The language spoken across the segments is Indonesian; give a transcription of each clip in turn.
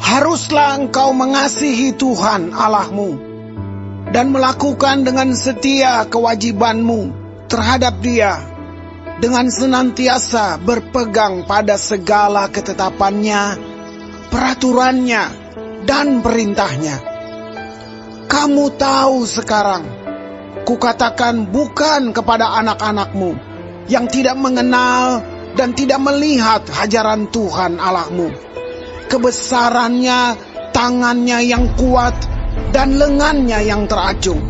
Haruslah engkau mengasihi Tuhan Allahmu dan melakukan dengan setia kewajibanmu terhadap Dia, dengan senantiasa berpegang pada segala ketetapannya, peraturannya, dan perintahnya. Kamu tahu sekarang, kukatakan bukan kepada anak-anakmu yang tidak mengenal dan tidak melihat ajaran Tuhan Allahmu, kebesarannya, tangannya yang kuat, dan lengannya yang teracung.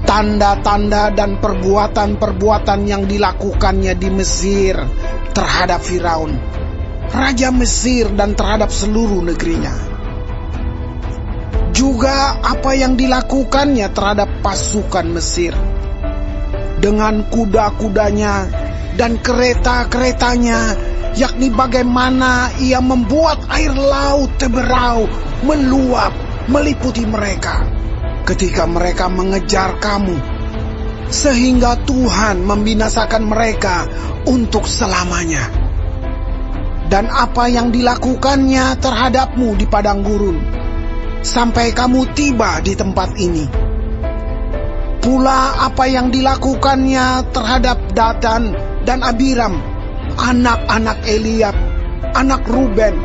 Tanda-tanda dan perbuatan-perbuatan yang dilakukannya di Mesir terhadap Firaun, raja Mesir, dan terhadap seluruh negerinya. Juga apa yang dilakukannya terhadap pasukan Mesir, dengan kuda-kudanya dan kereta-keretanya, yakni bagaimana ia membuat air laut Teberau meluap meliputi mereka ketika mereka mengejar kamu, sehingga Tuhan membinasakan mereka untuk selamanya. Dan apa yang dilakukannya terhadapmu di padang gurun, sampai kamu tiba di tempat ini. Pula apa yang dilakukannya terhadap Datan dan Abiram, anak-anak Eliab, anak Ruben,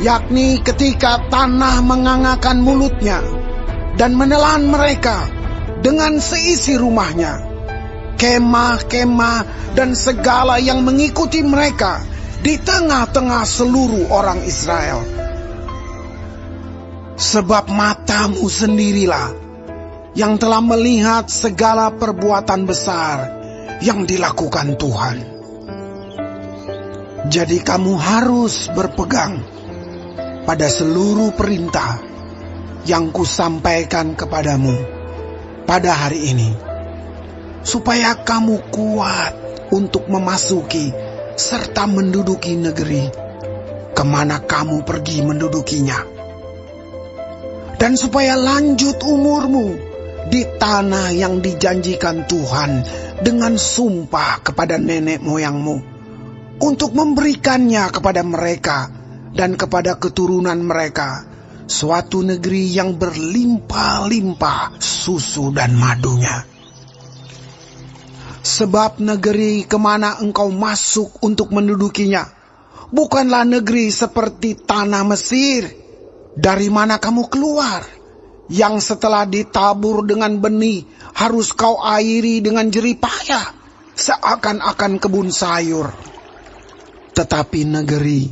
yakni ketika tanah mengangakan mulutnya dan menelan mereka dengan seisi rumahnya, kemah-kemah dan segala yang mengikuti mereka di tengah-tengah seluruh orang Israel. Sebab matamu sendirilah yang telah melihat segala perbuatan besar yang dilakukan Tuhan. Jadi kamu harus berpegang pada seluruh perintah yang kusampaikan kepadamu pada hari ini, supaya kamu kuat untuk memasuki serta menduduki negeri kemana kamu pergi mendudukinya, dan supaya lanjut umurmu di tanah yang dijanjikan Tuhan dengan sumpah kepada nenek moyangmu, untuk memberikannya kepada mereka dan kepada keturunan mereka, suatu negeri yang berlimpah-limpah susu dan madunya. Sebab negeri kemana engkau masuk untuk mendudukinya bukanlah negeri seperti tanah Mesir, dari mana kamu keluar, yang setelah ditabur dengan benih harus kau airi dengan jerih payah, seakan-akan kebun sayur. Tetapi negeri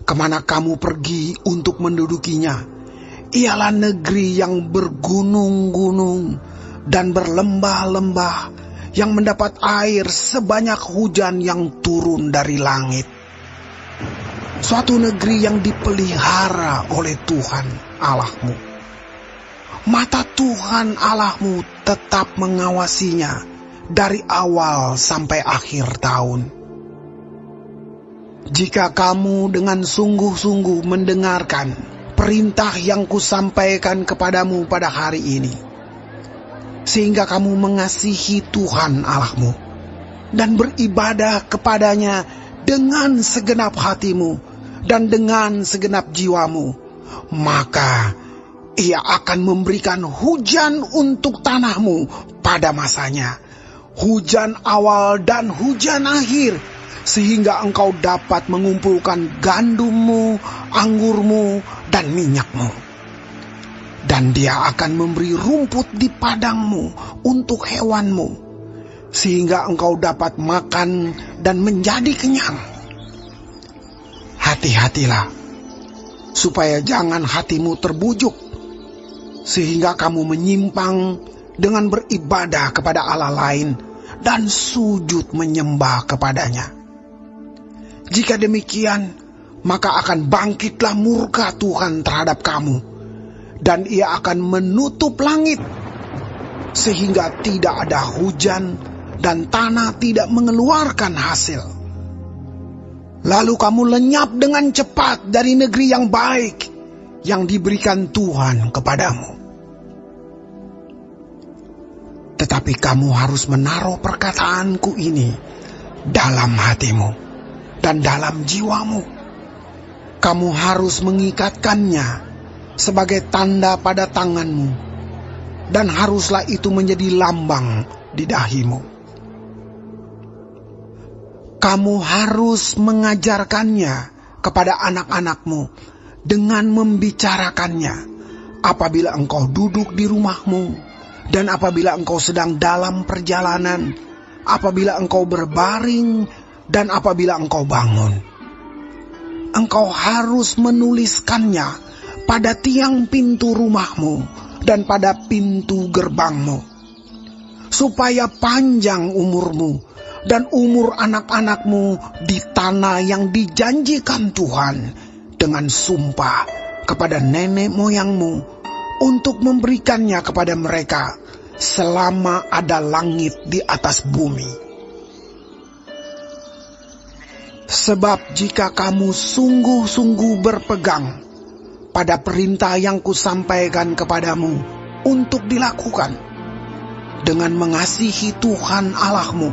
kemana kamu pergi untuk mendudukinya ialah negeri yang bergunung-gunung dan berlembah-lembah, yang mendapat air sebanyak hujan yang turun dari langit. Suatu negeri yang dipelihara oleh Tuhan Allahmu. Mata Tuhan Allahmu tetap mengawasinya dari awal sampai akhir tahun. Jika kamu dengan sungguh-sungguh mendengarkan perintah yang kusampaikan kepadamu pada hari ini, sehingga kamu mengasihi Tuhan Allahmu dan beribadah kepadanya dengan segenap hatimu dan dengan segenap jiwamu, maka Ia akan memberikan hujan untuk tanahmu pada masanya, hujan awal dan hujan akhir, sehingga engkau dapat mengumpulkan gandummu, anggurmu, dan minyakmu. Dan Dia akan memberi rumput di padangmu untuk hewanmu, sehingga engkau dapat makan dan menjadi kenyang. Hati-hatilah, supaya jangan hatimu terbujuk, sehingga kamu menyimpang dengan beribadah kepada Allah lain dan sujud menyembah kepadanya. Jika demikian, maka akan bangkitlah murka Tuhan terhadap kamu, dan Ia akan menutup langit, sehingga tidak ada hujan dan tanah tidak mengeluarkan hasil. Lalu kamu lenyap dengan cepat dari negeri yang baik yang diberikan Tuhan kepadamu. Tetapi kamu harus menaruh perkataanku ini dalam hatimu dan dalam jiwamu, Kamu harus mengikatkannya sebagai tanda pada tanganmu, dan haruslah itu menjadi lambang di dahimu. Kamu harus mengajarkannya kepada anak-anakmu dengan membicarakannya apabila engkau duduk di rumahmu, dan apabila engkau sedang dalam perjalanan, apabila engkau berbaring, dan apabila engkau bangun. Engkau harus menuliskannya pada tiang pintu rumahmu dan pada pintu gerbangmu, supaya panjang umurmu dan umur anak-anakmu di tanah yang dijanjikan Tuhan dengan sumpah kepada nenek moyangmu untuk memberikannya kepada mereka selama ada langit di atas bumi. Sebab jika kamu sungguh-sungguh berpegang pada perintah yang kusampaikan kepadamu untuk dilakukan, dengan mengasihi Tuhan Allahmu,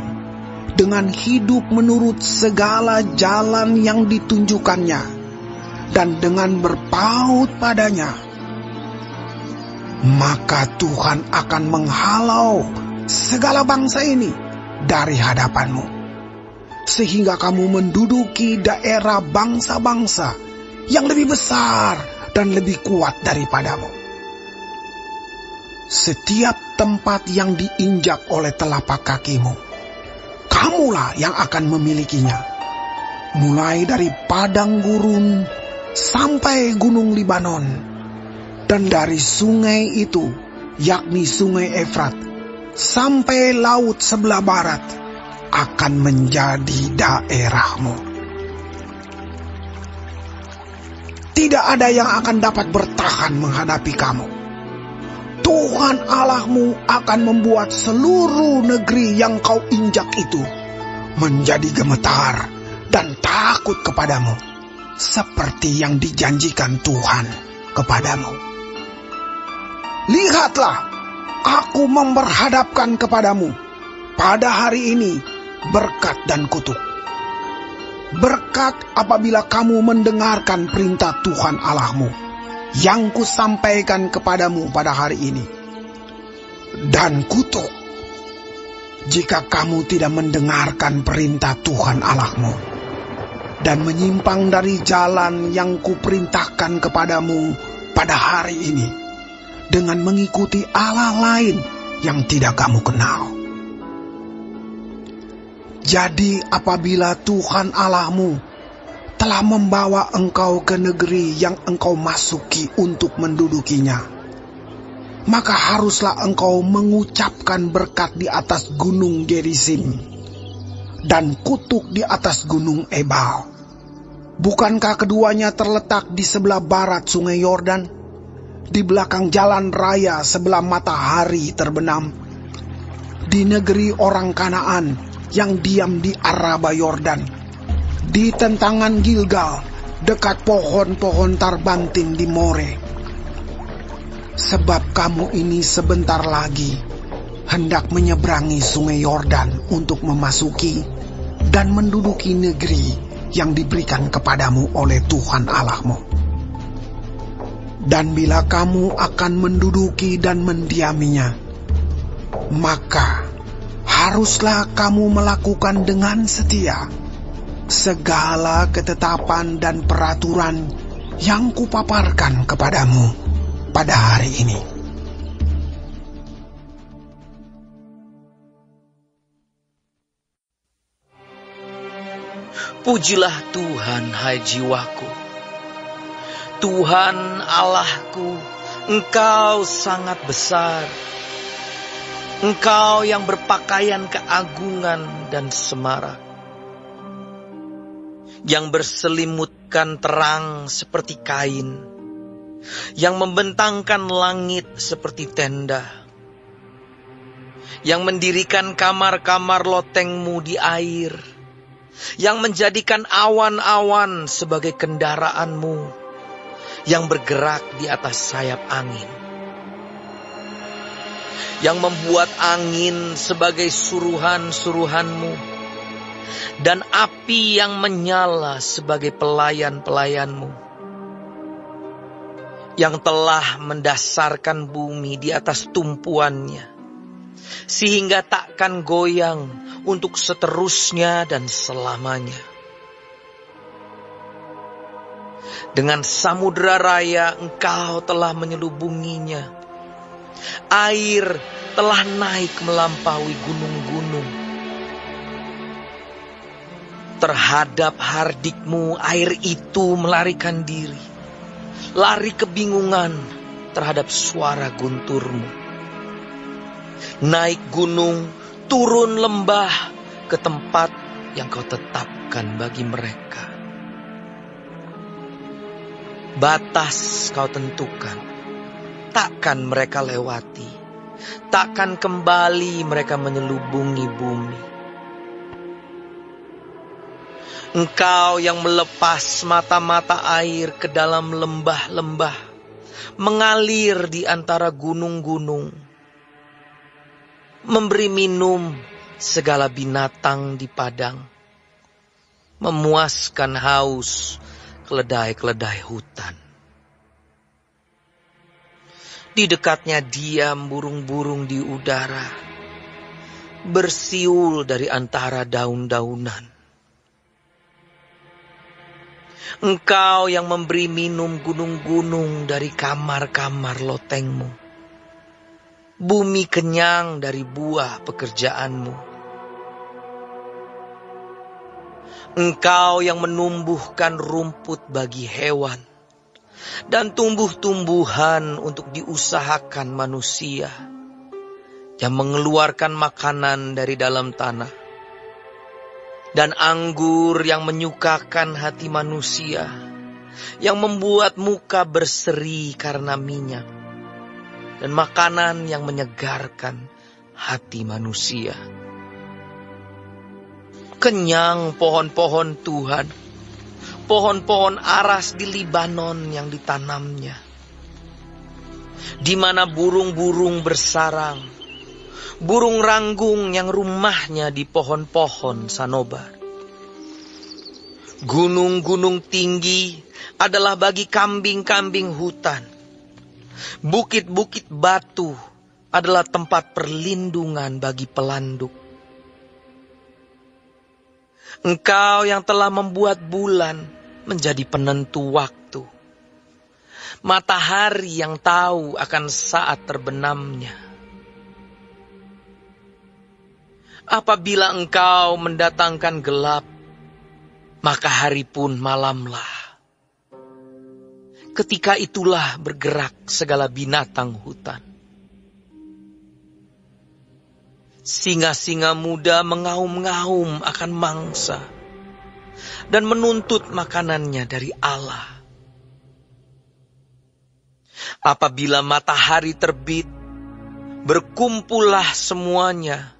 dengan hidup menurut segala jalan yang ditunjukkannya, dan dengan berpaut padanya, maka Tuhan akan menghalau segala bangsa ini dari hadapanmu, sehingga kamu menduduki daerah bangsa-bangsa yang lebih besar dan lebih kuat daripadamu. Setiap tempat yang diinjak oleh telapak kakimu, kamulah yang akan memilikinya, mulai dari padang gurun sampai gunung Libanon, dan dari sungai itu, yakni sungai Efrat, sampai laut sebelah barat, akan menjadi daerahmu. Tidak ada yang akan dapat bertahan menghadapi kamu. Tuhan Allahmu akan membuat seluruh negeri yang kau injak itu menjadi gemetar dan takut kepadamu, seperti yang dijanjikan Tuhan kepadamu. Lihatlah, aku memperhadapkan kepadamu pada hari ini berkat dan kutuk. Berkat apabila kamu mendengarkan perintah Tuhan Allahmu yang kusampaikan kepadamu pada hari ini. Dan kutuk jika kamu tidak mendengarkan perintah Tuhan Allahmu dan menyimpang dari jalan yang kuperintahkan kepadamu pada hari ini, dengan mengikuti Allah lain yang tidak kamu kenal. Jadi apabila Tuhan Allahmu telah membawa engkau ke negeri yang engkau masuki untuk mendudukinya, maka haruslah engkau mengucapkan berkat di atas gunung Gerizim dan kutuk di atas gunung Ebal. Bukankah keduanya terletak di sebelah barat sungai Yordan, di belakang jalan raya sebelah matahari terbenam, di negeri orang Kanaan yang diam di Araba Yordan, di tentangan Gilgal, dekat pohon-pohon tarbantin di More? Sebab kamu ini sebentar lagi hendak menyeberangi sungai Yordan untuk memasuki dan menduduki negeri yang diberikan kepadamu oleh Tuhan Allahmu. Dan bila kamu akan menduduki dan mendiaminya, maka haruslah kamu melakukan dengan setia segala ketetapan dan peraturan yang kupaparkan kepadamu pada hari ini. Pujilah Tuhan, hai jiwaku. Tuhan Allahku, Engkau sangat besar. Engkau yang berpakaian keagungan dan semarak, yang berselimutkan terang seperti kain, yang membentangkan langit seperti tenda, yang mendirikan kamar-kamar lotengmu di air, yang menjadikan awan-awan sebagai kendaraanmu, yang bergerak di atas sayap angin, yang membuat angin sebagai suruhan-suruhanmu, dan api yang menyala sebagai pelayan-pelayanmu, yang telah mendasarkan bumi di atas tumpuannya, sehingga takkan goyang untuk seterusnya dan selamanya. Dengan samudera raya engkau telah menyelubunginya. Air telah naik melampaui gunung-gunung. Terhadap hardikmu air itu melarikan diri. Lari kebingungan terhadap suara gunturmu. Naik gunung, turun lembah ke tempat yang kau tetapkan bagi mereka. Batas kau tentukan, takkan mereka lewati, takkan kembali mereka menyelubungi bumi. Engkau yang melepas mata-mata air ke dalam lembah-lembah, mengalir di antara gunung-gunung, memberi minum segala binatang di padang, memuaskan haus keledai-keledai hutan. Di dekatnya diam burung-burung di udara, bersiul dari antara daun-daunan. Engkau yang memberi minum gunung-gunung dari kamar-kamar lotengmu. Bumi kenyang dari buah pekerjaanmu. Engkau yang menumbuhkan rumput bagi hewan dan tumbuh-tumbuhan untuk diusahakan manusia, yang mengeluarkan makanan dari dalam tanah, dan anggur yang menyukakan hati manusia, yang membuat muka berseri karena minyak, dan makanan yang menyegarkan hati manusia. Kenyang pohon-pohon Tuhan, pohon-pohon aras di Libanon yang ditanamnya, di mana burung-burung bersarang, burung ranggung yang rumahnya di pohon-pohon sanobar. Gunung-gunung tinggi adalah bagi kambing-kambing hutan. Bukit-bukit batu adalah tempat perlindungan bagi pelanduk. Engkau yang telah membuat bulan menjadi penentu waktu, matahari yang tahu akan saat terbenamnya. Apabila engkau mendatangkan gelap, maka hari pun malamlah. Ketika itulah bergerak segala binatang hutan. Singa-singa muda mengaum-ngaum akan mangsa dan menuntut makanannya dari Allah. Apabila matahari terbit, berkumpullah semuanya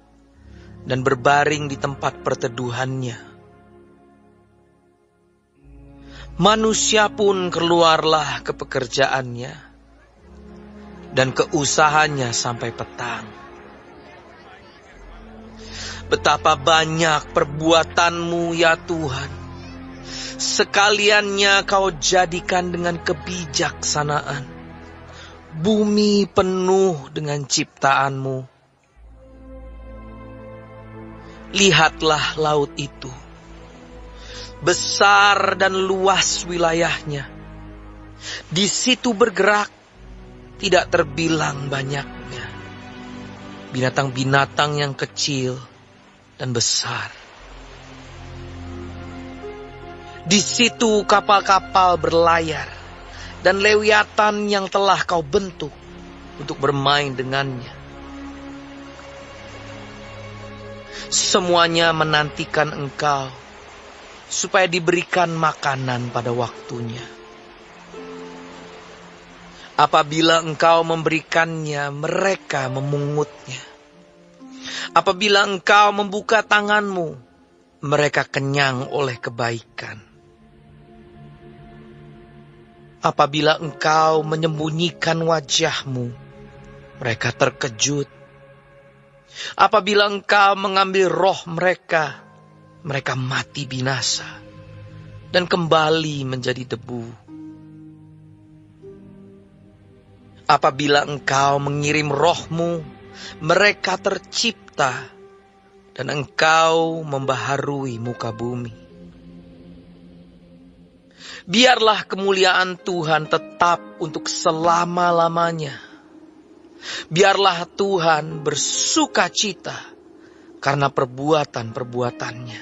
dan berbaring di tempat perteduhannya. Manusia pun keluarlah ke pekerjaannya dan ke usahanya sampai petang. Betapa banyak perbuatanmu ya Tuhan. Sekaliannya kau jadikan dengan kebijaksanaan. Bumi penuh dengan ciptaanmu. Lihatlah laut itu. Besar dan luas wilayahnya. Di situ bergerak, tidak terbilang banyaknya. Binatang-binatang yang kecil dan besar. Di situ kapal-kapal berlayar dan lewiatan yang telah kau bentuk untuk bermain dengannya. Semuanya menantikan engkau supaya diberikan makanan pada waktunya. Apabila engkau memberikannya, mereka memungutnya. Apabila engkau membuka tanganmu, mereka kenyang oleh kebaikan. Apabila engkau menyembunyikan wajahmu, mereka terkejut. Apabila engkau mengambil roh mereka, mereka mati binasa dan kembali menjadi debu. Apabila Engkau mengirim roh-Mu, mereka tercipta dan Engkau membaharui muka bumi. Biarlah kemuliaan Tuhan tetap untuk selama-lamanya. Biarlah Tuhan bersuka cita karena perbuatan-perbuatannya.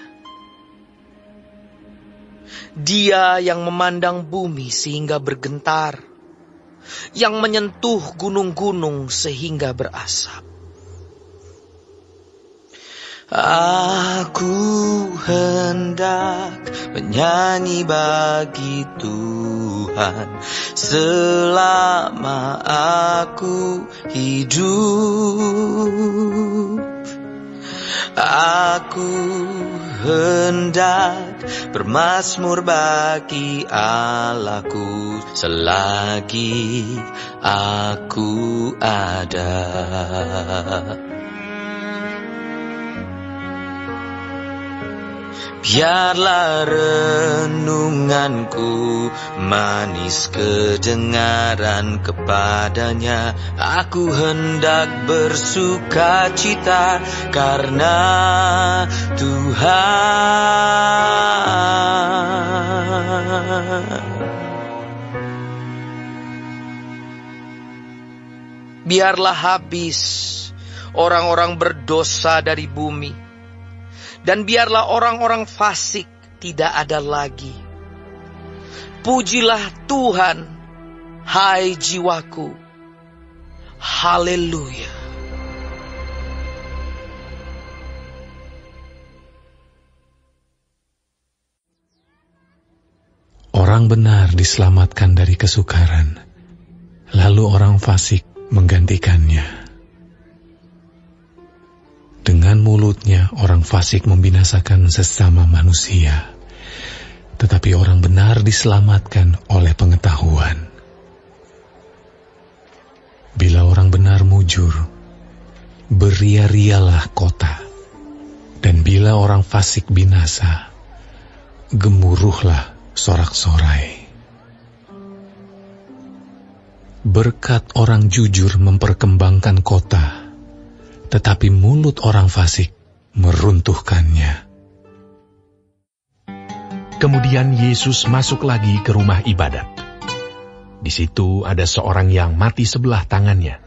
Dia yang memandang bumi sehingga bergentar, yang menyentuh gunung-gunung sehingga berasap. Aku hendak menyanyi bagi Tuhan selama aku hidup. Aku hendak bermazmur bagi Allahku selagi aku ada. Biarlah renunganku manis kedengaran kepadanya. Aku hendak bersuka cita karena Tuhan. Biarlah habis orang-orang berdosa dari bumi. Dan biarlah orang-orang fasik tidak ada lagi. Pujilah Tuhan, hai jiwaku. Haleluya. Orang benar diselamatkan dari kesukaran, lalu orang fasik menggantikannya. Dengan mulutnya orang fasik membinasakan sesama manusia, tetapi orang benar diselamatkan oleh pengetahuan. Bila orang benar mujur, beria-rialah kota, dan bila orang fasik binasa, gemuruhlah sorak-sorai. Berkat orang jujur memperkembangkan kota, tetapi mulut orang fasik meruntuhkannya. Kemudian Yesus masuk lagi ke rumah ibadat. Di situ ada seorang yang mati sebelah tangannya.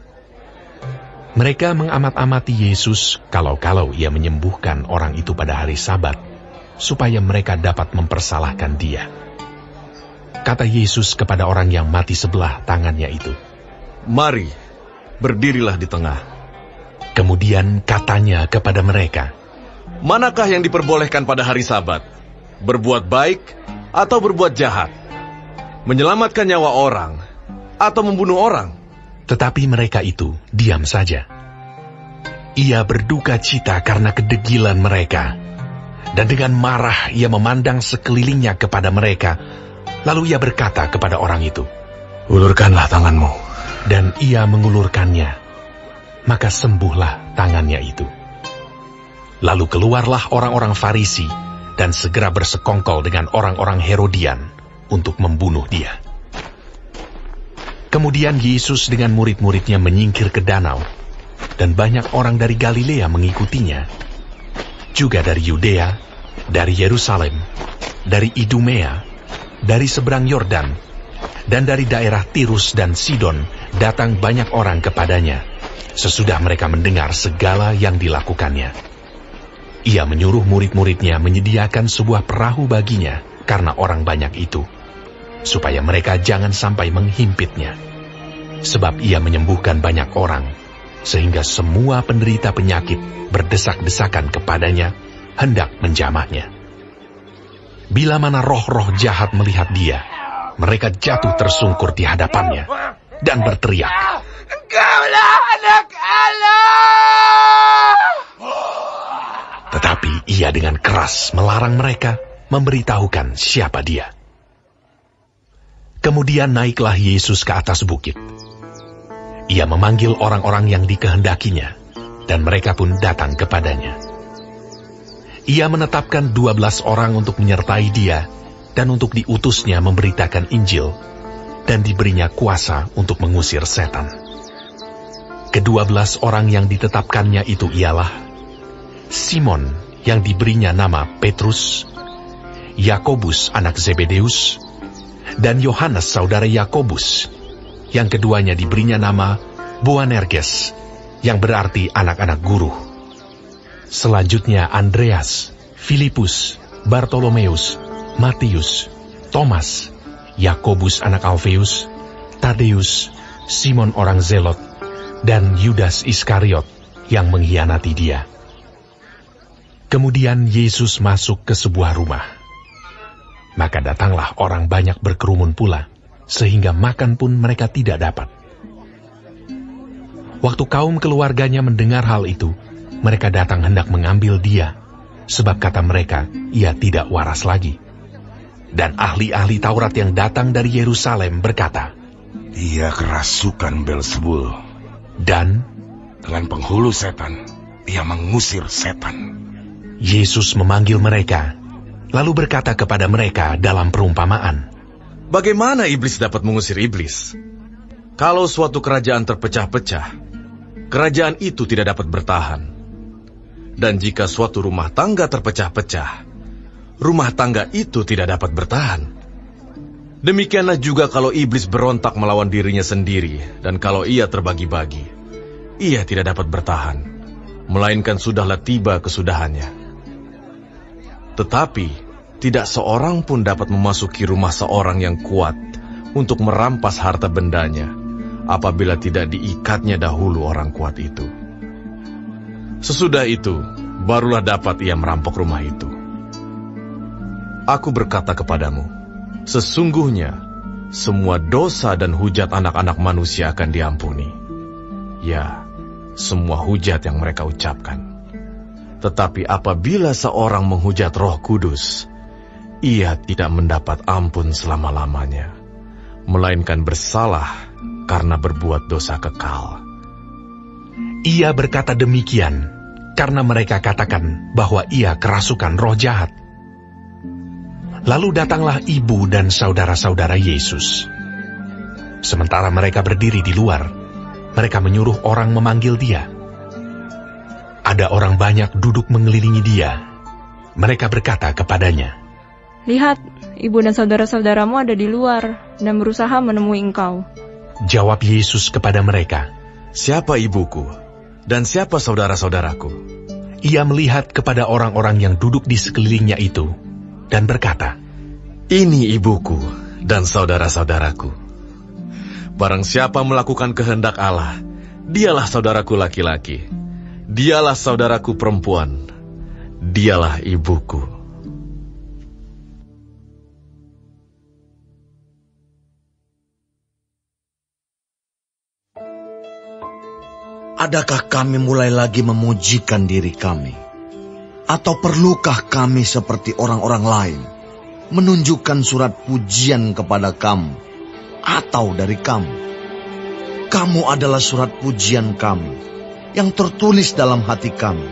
Mereka mengamat-amati Yesus kalau-kalau ia menyembuhkan orang itu pada hari Sabat, supaya mereka dapat mempersalahkan dia. Kata Yesus kepada orang yang mati sebelah tangannya itu, "Mari, berdirilah di tengah." Kemudian katanya kepada mereka, "Manakah yang diperbolehkan pada hari Sabat? Berbuat baik atau berbuat jahat? Menyelamatkan nyawa orang atau membunuh orang?" Tetapi mereka itu diam saja. Ia berduka cita karena kedegilan mereka, dan dengan marah ia memandang sekelilingnya kepada mereka. Lalu ia berkata kepada orang itu, "Ulurkanlah tanganmu." Dan ia mengulurkannya. Maka sembuhlah tangannya itu. Lalu keluarlah orang-orang Farisi dan segera bersekongkol dengan orang-orang Herodian untuk membunuh dia. Kemudian Yesus dengan murid-muridnya menyingkir ke danau, dan banyak orang dari Galilea mengikutinya, juga dari Yudea, dari Yerusalem, dari Idumea, dari seberang Yordan, dan dari daerah Tirus dan Sidon datang banyak orang kepadanya, sesudah mereka mendengar segala yang dilakukannya. Ia menyuruh murid-muridnya menyediakan sebuah perahu baginya karena orang banyak itu, supaya mereka jangan sampai menghimpitnya. Sebab ia menyembuhkan banyak orang, sehingga semua penderita penyakit berdesak-desakan kepadanya, hendak menjamahnya. Bila mana roh-roh jahat melihat dia, mereka jatuh tersungkur di hadapannya dan berteriak, "Engkaulah anak Allah!" Tetapi ia dengan keras melarang mereka memberitahukan siapa dia. Kemudian naiklah Yesus ke atas bukit. Ia memanggil orang-orang yang dikehendakinya, dan mereka pun datang kepadanya. Ia menetapkan 12 orang untuk menyertai dia dan untuk diutusnya memberitakan Injil, dan diberinya kuasa untuk mengusir setan. Ke-12 orang yang ditetapkannya itu ialah Simon yang diberinya nama Petrus, Yakobus anak Zebedeus, dan Yohanes saudara Yakobus, yang keduanya diberinya nama Boanerges, yang berarti anak-anak guru. Selanjutnya Andreas, Filipus, Bartolomeus, Matius, Thomas, Yakobus anak Alfeus, Tadeus, Simon orang Zelot, dan Yudas Iskariot yang mengkhianati dia. Kemudian Yesus masuk ke sebuah rumah. Maka datanglah orang banyak berkerumun pula, sehingga makan pun mereka tidak dapat. Waktu kaum keluarganya mendengar hal itu, mereka datang hendak mengambil dia, sebab kata mereka, ia tidak waras lagi. Dan ahli-ahli Taurat yang datang dari Yerusalem berkata, ia kerasukan Beelzebul. Dan dengan penghulu setan, ia mengusir setan. Yesus memanggil mereka, lalu berkata kepada mereka dalam perumpamaan, bagaimana iblis dapat mengusir iblis? Kalau suatu kerajaan terpecah-pecah, kerajaan itu tidak dapat bertahan. Dan jika suatu rumah tangga terpecah-pecah, rumah tangga itu tidak dapat bertahan. Demikianlah juga kalau iblis berontak melawan dirinya sendiri, dan kalau ia terbagi-bagi, ia tidak dapat bertahan, melainkan sudahlah tiba kesudahannya. Tetapi tidak seorang pun dapat memasuki rumah seorang yang kuat untuk merampas harta bendanya, apabila tidak diikatnya dahulu orang kuat itu. Sesudah itu, barulah dapat ia merampok rumah itu. Aku berkata kepadamu, sesungguhnya semua dosa dan hujat anak-anak manusia akan diampuni. Ya, semua hujat yang mereka ucapkan. Tetapi apabila seorang menghujat Roh Kudus, ia tidak mendapat ampun selama-lamanya, melainkan bersalah karena berbuat dosa kekal. Ia berkata demikian karena mereka katakan bahwa ia kerasukan roh jahat. Lalu datanglah ibu dan saudara-saudara Yesus. Sementara mereka berdiri di luar, mereka menyuruh orang memanggil dia. Ada orang banyak duduk mengelilingi dia. Mereka berkata kepadanya, lihat, ibu dan saudara-saudaramu ada di luar dan berusaha menemui engkau. Jawab Yesus kepada mereka, siapa ibuku dan siapa saudara-saudaraku? Ia melihat kepada orang-orang yang duduk di sekelilingnya itu, dan berkata, ini ibuku dan saudara-saudaraku. Barang siapa melakukan kehendak Allah, dialah saudaraku laki-laki, dialah saudaraku perempuan, dialah ibuku. Adakah kami mulai lagi memujikan diri kami? Atau perlukah kami seperti orang-orang lain, menunjukkan surat pujian kepada kamu, atau dari kamu? Kamu adalah surat pujian kami, yang tertulis dalam hati kami,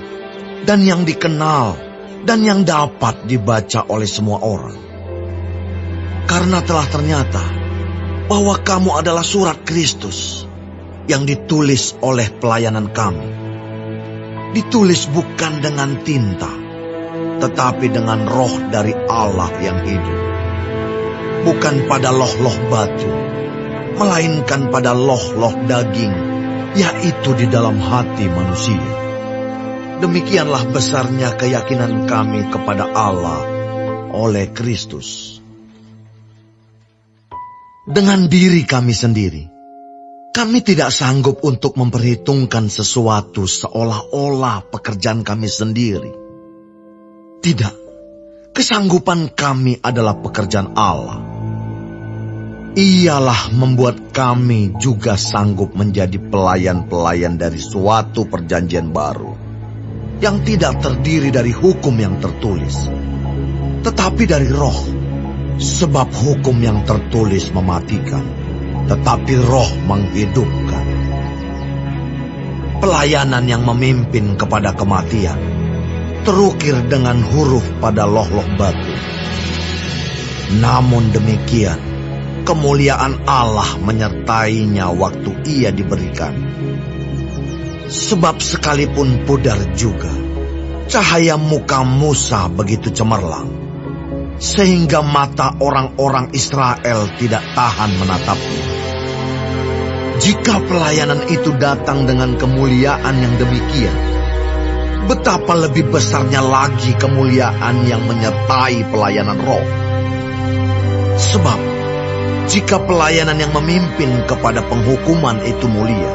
dan yang dikenal, dan yang dapat dibaca oleh semua orang. Karena telah ternyata bahwa kamu adalah surat Kristus, yang ditulis oleh pelayanan kami. Ditulis bukan dengan tinta, tetapi dengan roh dari Allah yang hidup. Bukan pada loh-loh batu, melainkan pada loh-loh daging, yaitu di dalam hati manusia. Demikianlah besarnya keyakinan kami kepada Allah oleh Kristus. Dengan diri kami sendiri, kami tidak sanggup untuk memperhitungkan sesuatu seolah-olah pekerjaan kami sendiri. Tidak, kesanggupan kami adalah pekerjaan Allah. Ialah membuat kami juga sanggup menjadi pelayan-pelayan dari suatu perjanjian baru, yang tidak terdiri dari hukum yang tertulis, tetapi dari roh. Sebab hukum yang tertulis mematikan, tetapi roh menghidupkan. Pelayanan yang memimpin kepada kematian, terukir dengan huruf pada loh-loh batu. Namun demikian, kemuliaan Allah menyertainya waktu ia diberikan. Sebab sekalipun pudar juga, cahaya muka Musa begitu cemerlang, sehingga mata orang-orang Israel tidak tahan menatapnya. Jika pelayanan itu datang dengan kemuliaan yang demikian, betapa lebih besarnya lagi kemuliaan yang menyertai pelayanan roh. Sebab, jika pelayanan yang memimpin kepada penghukuman itu mulia,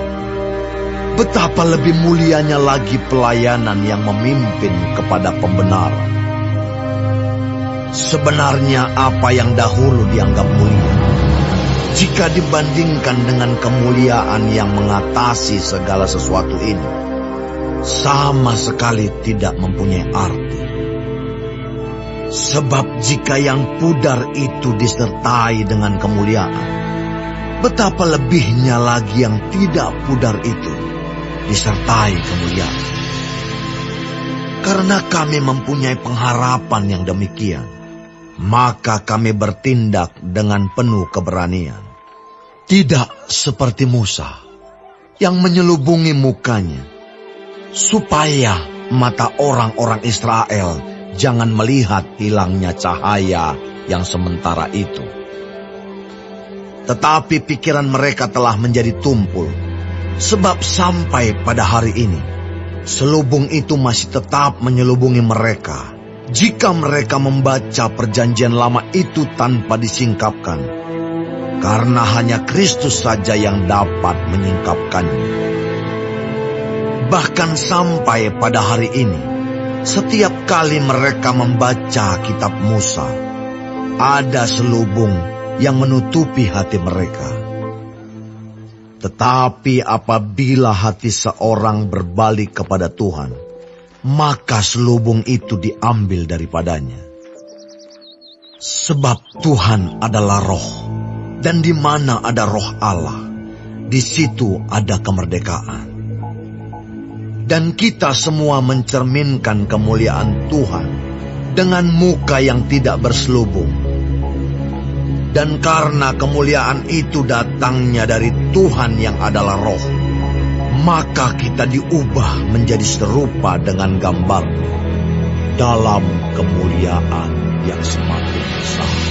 betapa lebih mulianya lagi pelayanan yang memimpin kepada pembenaran. Sebenarnya apa yang dahulu dianggap mulia, jika dibandingkan dengan kemuliaan yang mengatasi segala sesuatu ini, sama sekali tidak mempunyai arti. Sebab jika yang pudar itu disertai dengan kemuliaan, betapa lebihnya lagi yang tidak pudar itu disertai kemuliaan. Karena kami mempunyai pengharapan yang demikian, maka kami bertindak dengan penuh keberanian. Tidak seperti Musa yang menyelubungi mukanya, supaya mata orang-orang Israel jangan melihat hilangnya cahaya yang sementara itu. Tetapi pikiran mereka telah menjadi tumpul, sebab sampai pada hari ini, selubung itu masih tetap menyelubungi mereka, jika mereka membaca perjanjian lama itu tanpa disingkapkan, karena hanya Kristus saja yang dapat menyingkapkannya. Bahkan sampai pada hari ini, setiap kali mereka membaca kitab Musa, ada selubung yang menutupi hati mereka. Tetapi apabila hati seorang berbalik kepada Tuhan, maka selubung itu diambil daripadanya. Sebab Tuhan adalah roh, dan di mana ada roh Allah, di situ ada kemerdekaan. Dan kita semua mencerminkan kemuliaan Tuhan dengan muka yang tidak berselubung. Dan karena kemuliaan itu datangnya dari Tuhan yang adalah roh, maka kita diubah menjadi serupa dengan gambar dalam kemuliaan yang semakin besar.